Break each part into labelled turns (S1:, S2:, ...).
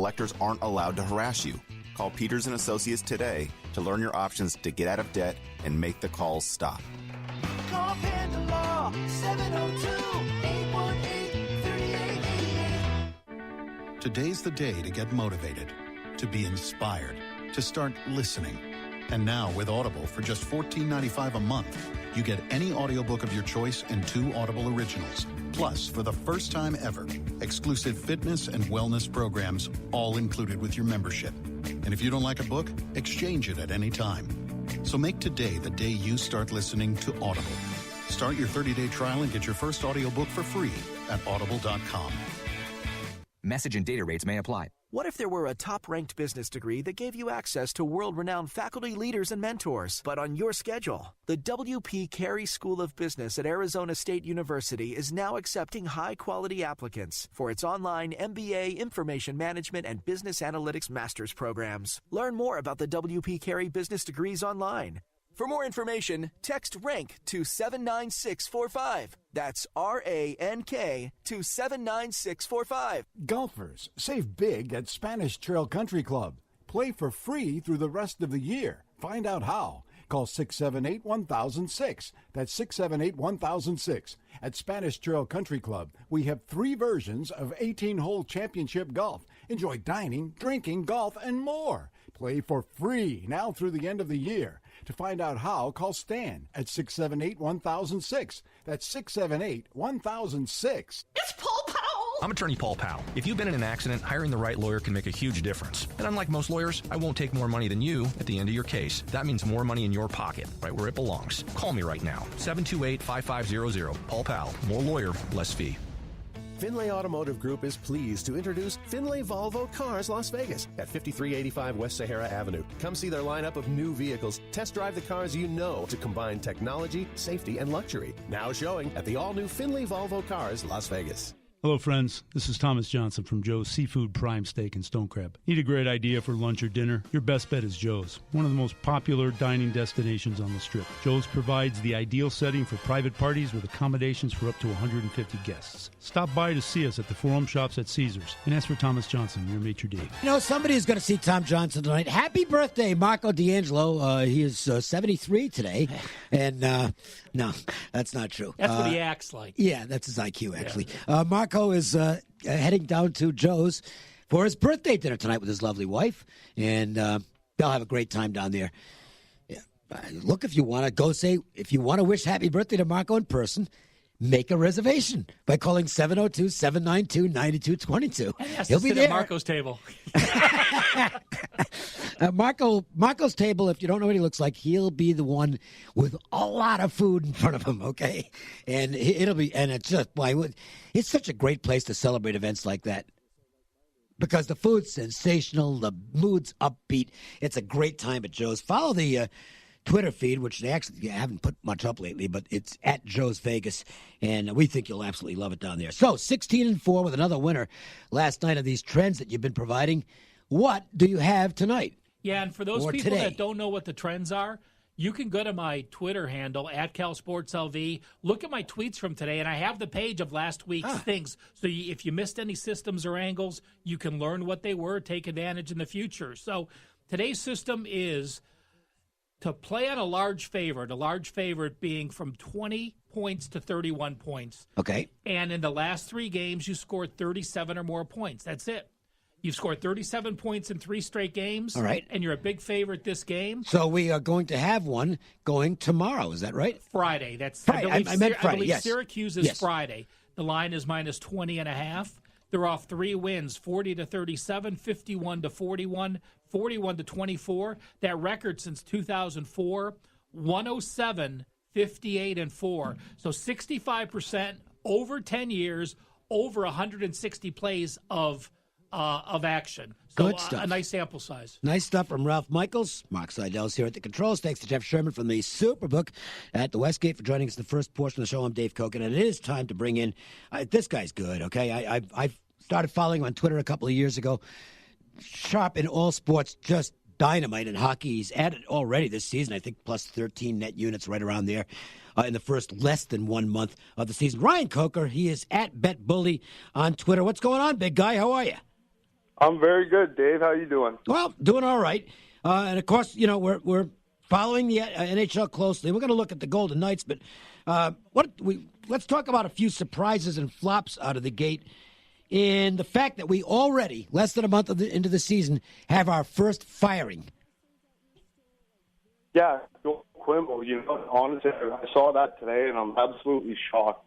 S1: collectors aren't allowed to harass you. Call Peters & Associates today to learn your options to get out of debt and make the calls stop.
S2: Call Panda Law, 702-818-3888.
S3: Today's the day to get motivated, to be inspired, to start listening. And now with Audible, for just $14.95 a month, you get any audiobook of your choice and 2 Audible originals. Plus, for the first time ever, exclusive fitness and wellness programs, all included with your membership. And if you don't like a book, exchange it at any time. So make today the day you start listening to Audible. Start your 30-day trial and get your first audiobook for free at audible.com.
S4: Message and data rates may apply.
S5: What if there were a top-ranked business degree that gave you access to world-renowned faculty, leaders, and mentors, but on your schedule? The W.P. Carey School of Business at Arizona State University is now accepting high-quality applicants for its online MBA, Information Management, and Business Analytics Master's programs. Learn more about the W.P. Carey business degrees online. For more information, text RANK to 79645. That's RANK to 79645.
S6: Golfers, save big at Spanish Trail Country Club. Play for free through the rest of the year. Find out how. Call 678-1006. That's 678-1006. At Spanish Trail Country Club, we have 3 versions of 18-hole championship golf. Enjoy dining, drinking, golf, and more. Play for free now through the end of the year. To find out how, call Stan at 678-1006. That's 678-1006.
S7: It's Paul Powell!
S8: I'm attorney Paul Powell. If you've been in an accident, hiring the right lawyer can make a huge difference. And unlike most lawyers, I won't take more money than you at the end of your case. That means more money in your pocket, right where it belongs. Call me right now, 728-5500. Paul Powell. More lawyer, less fee.
S9: Finlay Automotive Group is pleased to introduce Finlay Volvo Cars Las Vegas at 5385 West Sahara Avenue. Come see their lineup of new vehicles. Test drive the cars you know to combine technology, safety, and luxury. Now showing at the all-new Finlay Volvo Cars Las Vegas.
S10: Hello, friends. This is Thomas Johnson from Joe's Seafood Prime Steak and Stone Crab. Need a great idea for lunch or dinner? Your best bet is Joe's, one of the most popular dining destinations on the Strip. Joe's provides the ideal setting for private parties with accommodations for up to 150 guests. Stop by to see us at the Forum Shops at Caesars and ask for Thomas Johnson, your maitre d'.
S11: You know, somebody is going to see Tom Johnson tonight. Happy birthday, Marco D'Angelo. He is 73 today. And no, that's not true.
S12: That's what he acts like.
S11: Yeah, that's his IQ, actually. Yeah. Marco is heading down to Joe's for his birthday dinner tonight with his lovely wife, and they'll have a great time down there. Yeah. Look, if you want to go if you want to wish happy birthday to Marco in person, make a reservation by calling 702-792-9222.
S12: He'll be there at Marco's table.
S11: Marco's table, if you don't know what he looks like, he'll be the one with a lot of food in front of him, okay? And it's just, it's such a great place to celebrate events like that. Because the food's sensational, the mood's upbeat. It's a great time at Joe's. Follow the Twitter feed, which they actually haven't put much up lately, but it's at Joe's Vegas, and we think you'll absolutely love it down there. So, 16-4 with another winner last night of these trends that you've been providing. What do you have tonight?
S12: Yeah, and for those people that don't know what the trends are, you can go to my Twitter handle, at CalSportsLV, look at my tweets from today, and I have the page of last week's things. So if you missed any systems or angles, you can learn what they were, take advantage in the future. So today's system is to play on a large favorite being from 20 points to 31 points.
S11: Okay.
S12: And in the last 3 games, you scored 37 or more points. That's it. You've scored 37 points in 3 straight games.
S11: All right.
S12: And you're a big favorite this game.
S11: So we are going to have one going tomorrow. Is that right?
S12: Friday. That's
S11: Friday. I meant Friday,
S12: I believe
S11: yes.
S12: Syracuse is Friday. The line is minus 20.5. They're off 3 wins, 40-37, 51-41, 41-24. That record since 2004, 107, 58-4. So 65% over 10 years, over 160 plays of action. So,
S11: good stuff.
S12: A nice sample size.
S11: Nice stuff from Ralph Michaels. Mark Seidel's here at the controls. Thanks to Jeff Sherman from the Superbook at the Westgate for joining us in the first portion of the show. I'm Dave Koken, and it is time to bring in this guy's good, okay? I started following him on Twitter a couple of years ago. Sharp in all sports, just dynamite in hockey. He's added already this season, I think, plus 13 net units right around there in the first less than 1 month of the season. Ryan Coker, he is at BetBully on Twitter. What's going on, big guy? How are you?
S7: I'm very good, Dave. How you doing?
S11: Well, doing all right. And of course, we're following the NHL closely. We're going to look at the Golden Knights, but let's talk about a few surprises and flops out of the gate. In the fact that we already, less than a month into the season, have our first firing.
S7: Yeah, Quimble, honestly, I saw that today, and I'm absolutely shocked.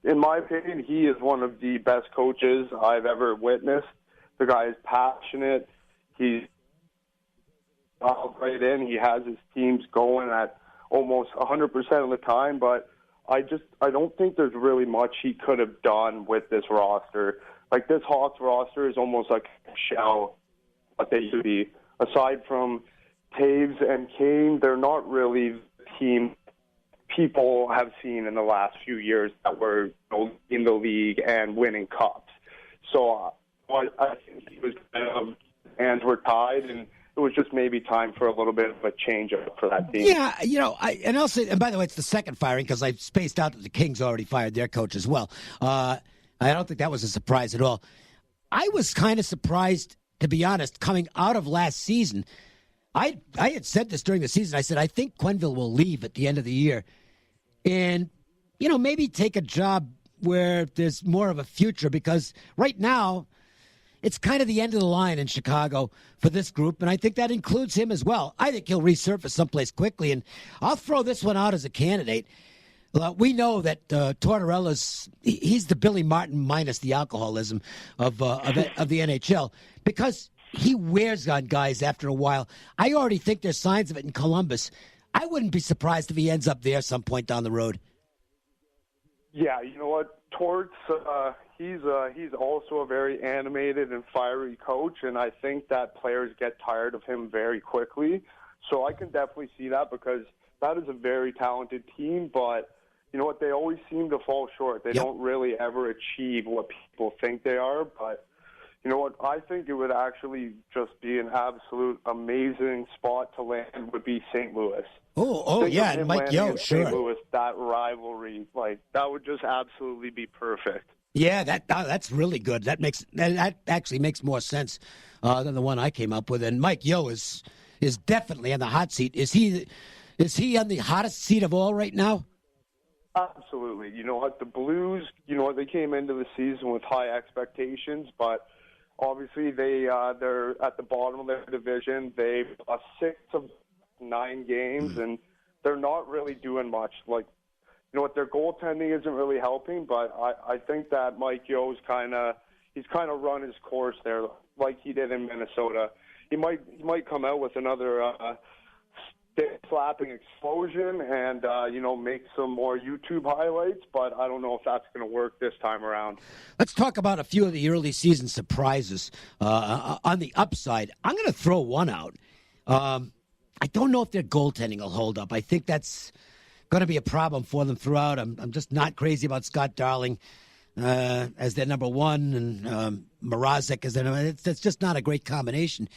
S7: In my opinion, he is one of the best coaches I've ever witnessed. The guy is passionate. He's right in. He has his teams going at almost 100% of the time, but I don't think there's really much he could have done with this roster. Like, this Hawks roster is almost like a shell what they should be. Aside from Taves and Kane, they're not really the team people have seen in the last few years that were in the league and winning cups. So I think he was hands were tied, and it was just maybe time for a little bit of a change up for that team.
S11: Yeah, and I'll say, and by the way, it's the second firing because I spaced out that the Kings already fired their coach as well. I don't think that was a surprise at all. I was kind of surprised, to be honest, coming out of last season. I had said this during the season. I said, I think Quenneville will leave at the end of the year and, maybe take a job where there's more of a future, because right now it's kind of the end of the line in Chicago for this group, and I think that includes him as well. I think he'll resurface someplace quickly, and I'll throw this one out as a candidate. We know that Tortorella's he's the Billy Martin minus the alcoholism of the NHL, because he wears on guys after a while. I already think there's signs of it in Columbus. I wouldn't be surprised if he ends up there some point down the road.
S7: Yeah, you know what? Torts, he's also a very animated and fiery coach, and I think that players get tired of him very quickly. So I can definitely see that, because that is a very talented team, but you know what? They always seem to fall short. They don't really ever achieve what people think they are. But you know what? I think it would actually just be an absolute amazing spot to land would be St. Louis.
S11: Yeah, and Mike Yeo, sure.
S7: St. Louis, that rivalry, that would just absolutely be perfect.
S11: Yeah, that's really good. That actually makes more sense than the one I came up with. And Mike Yeo is definitely on the hot seat. Is he on the hottest seat of all right now?
S7: Absolutely. You know what? The Blues, they came into the season with high expectations, but obviously they're at the bottom of their division. They've lost 6 of 9 games, and they're not really doing much. Their goaltending isn't really helping, but I think that Mike Yeo's he's kind of run his course there, like he did in Minnesota. He might come out with another slapping explosion and make some more YouTube highlights, but I don't know if that's going to work this time around.
S11: Let's talk about a few of the early season surprises on the upside. I'm going to throw one out. I don't know if their goaltending will hold up. I think that's going to be a problem for them throughout. I'm just not crazy about Scott Darling as their number one, and Mrazek as their number. It's just not a great combination.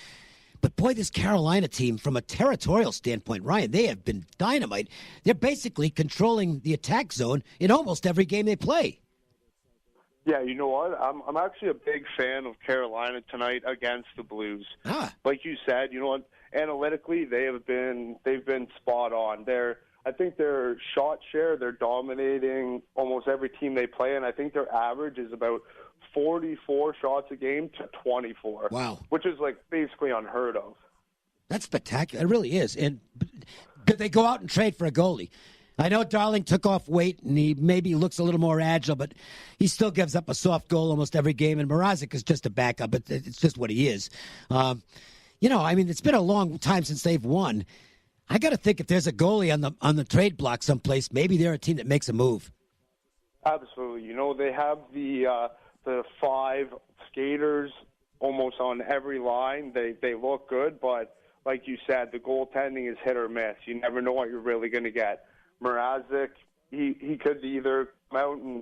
S11: But boy, this Carolina team, from a territorial standpoint, Ryan, they have been dynamite. They're basically controlling the attack zone in almost every game they play.
S7: Yeah, you know what? I'm actually a big fan of Carolina tonight against the Blues. Like you said, you know what? Analytically, they've been spot on. I think their shot share, they're dominating almost every team they play, and I think their average is about 44 shots a game to 24.
S11: Wow.
S7: Which is basically unheard of.
S11: That's spectacular. It really is. And did they go out and trade for a goalie? I know Darling took off weight, and he maybe looks a little more agile, but he still gives up a soft goal almost every game, and Mrazek is just a backup. It's just what he is. It's been a long time since they've won. I got to think if there's a goalie on the trade block someplace, maybe they're a team that makes a move.
S7: Absolutely. They have the 5 skaters almost on every line. They look good, but like you said, the goaltending is hit or miss. You never know what you're really going to get. Mrazek, he could either come out and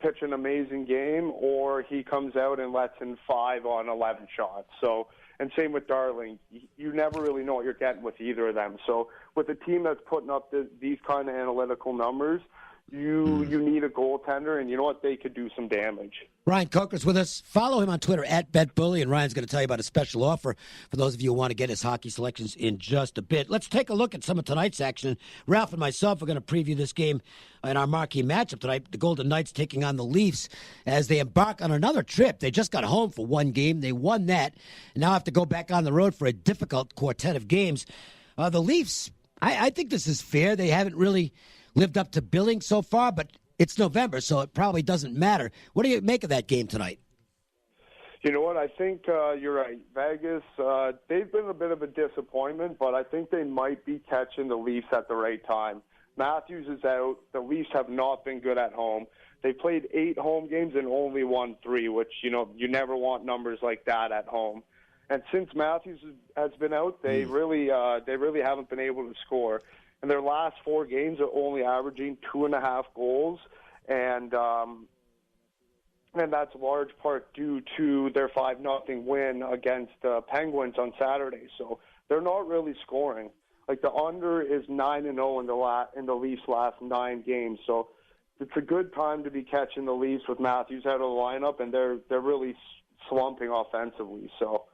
S7: pitch an amazing game, or he comes out and lets in 5 on 11 shots. So, and same with Darling. You never really know what you're getting with either of them. So with a team that's putting up these kind of analytical numbers, you need a goaltender, and you know what? They could do some damage.
S11: Ryan Coker's with us. Follow him on Twitter at BetBully, and Ryan's going to tell you about a special offer for those of you who want to get his hockey selections in just a bit. Let's take a look at some of tonight's action. Ralph and myself are going to preview this game in our marquee matchup tonight. The Golden Knights taking on the Leafs as they embark on another trip. They just got home for one game. They won that, and now have to go back on the road for a difficult quartet of games. The Leafs, I think this is fair. They haven't really lived up to billing so far, but it's November, so it probably doesn't matter. What do you make of that game tonight?
S7: You know what? I think you're right. Vegas, they've been a bit of a disappointment, but I think they might be catching the Leafs at the right time. Matthews is out. The Leafs have not been good at home. They played 8 home games and only won 3, which, you never want numbers like that at home. And since Matthews has been out, they really haven't been able to score. And their last 4 games are only averaging 2.5 goals, and that's large part due to their 5-0 win against the Penguins on Saturday. So they're not really scoring. Like, the under is 9-0 in the Leafs' last 9 games. So it's a good time to be catching the Leafs with Matthews out of the lineup, and they're really slumping offensively. So.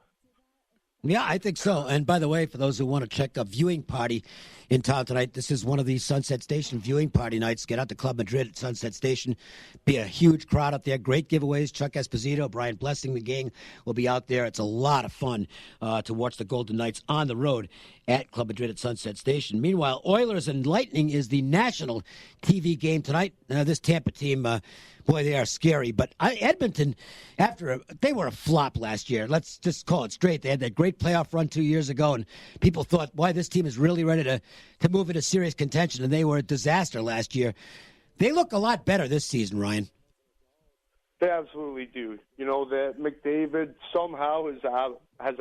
S11: Yeah, I think so. And by the way, for those who want to check a viewing party in town tonight, this is one of these Sunset Station viewing party nights. Get out to Club Madrid at Sunset Station. Be a huge crowd out there. Great giveaways. Chuck Esposito, Brian Blessing, the gang will be out there. It's a lot of fun to watch the Golden Knights on the road at Club Madrid at Sunset Station. Meanwhile, Oilers and Lightning is the national TV game tonight. This Tampa team, boy, they are scary. But Edmonton, they were a flop last year. Let's just call it straight. They had that great playoff run 2 years ago, and people thought, boy, this team is really ready to move into serious contention, and they were a disaster last year. They look a lot better this season, Ryan.
S7: They absolutely do. That McDavid somehow has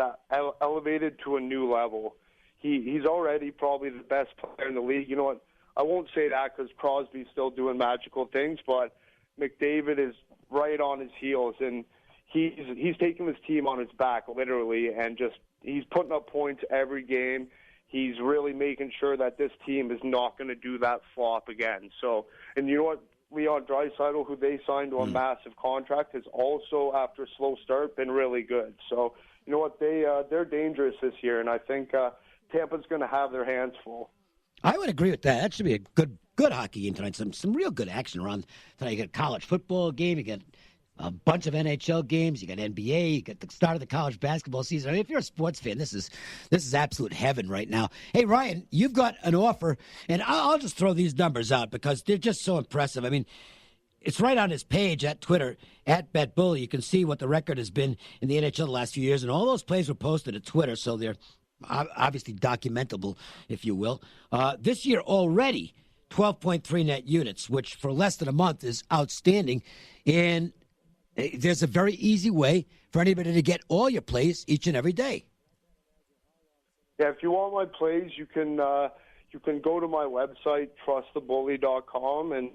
S7: elevated to a new level. He's already probably the best player in the league. You know what? I won't say that because Crosby's still doing magical things, but McDavid is right on his heels, and he's taking his team on his back, literally, and he's putting up points every game. He's really making sure that this team is not going to do that flop again. So, and you know what? Leon Draisaitl, who they signed to a massive contract, has also, after a slow start, been really good. So, you know what? They're dangerous this year, and I think Tampa's going to have their hands full.
S11: I would agree with that. That should be a good hockey game tonight. Some real good action around tonight. You got a college football game. You got a bunch of NHL games. You got NBA. You got the start of the college basketball season. I mean, if you're a sports fan, this is absolute heaven right now. Hey, Ryan, you've got an offer, and I'll just throw these numbers out because they're just so impressive. I mean, it's right on his page at Twitter, at BetBully. You can see what the record has been in the NHL the last few years, and all those plays were posted at Twitter, so they're obviously documentable, if you will. This year already, 12.3 net units, which for less than a month is outstanding. And there's a very easy way for anybody to get all your plays each and every day.
S7: Yeah, if you want my plays, you can go to my website, trustthebully.com, and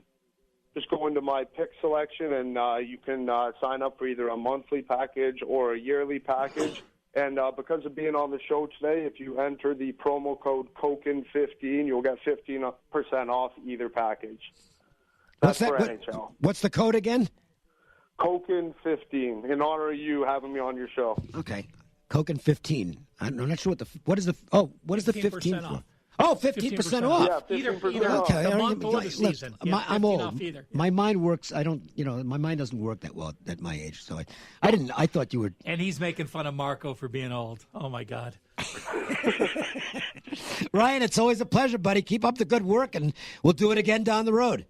S7: just go into my pick selection, and you can sign up for either a monthly package or a yearly package. And because of being on the show today, if you enter the promo code KOKEN15, you'll get 15% off either package. That's for NHL.
S11: What's the code again?
S7: KOKEN15, in honor of you having me on your show.
S11: Okay. KOKEN15. I'm not sure what is the 15
S12: off.
S11: Oh, 15% off.
S7: Yeah, 15% off.
S11: Okay.
S12: The month or the season.
S11: I'm old. My mind works. My mind doesn't work that well at my age. So I thought you were.
S12: And he's making fun of Marco for being old. Oh my God.
S11: Ryan, it's always a pleasure, buddy. Keep up the good work, and we'll do it again down the road.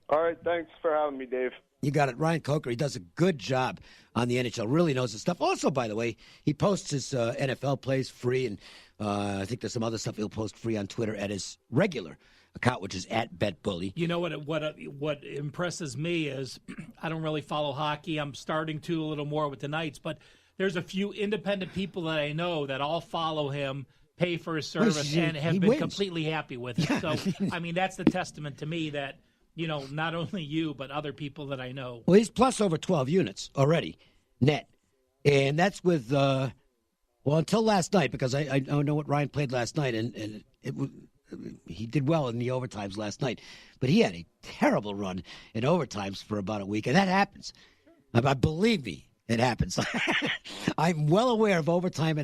S7: All right. Thanks for having me, Dave.
S11: You got it. Ryan Coker, he does a good job on the NHL. Really knows his stuff. Also, by the way, he posts his NFL plays free, and I think there's some other stuff he'll post free on Twitter at his regular account, which is at BetBully.
S12: You know what impresses me is I don't really follow hockey. I'm starting to a little more with the Knights, but there's a few independent people that I know that all follow him, pay for his service, and have been completely happy with it.
S11: Yeah,
S12: so, I mean, that's the testament to me that, not only you, but other people that I know.
S11: Well, he's plus over 12 units already, net. And that's with, until last night, because I know what Ryan played last night, and he did well in the overtimes last night, but he had a terrible run in overtimes for about a week, and that happens. Believe me, it happens. I'm well aware of overtime.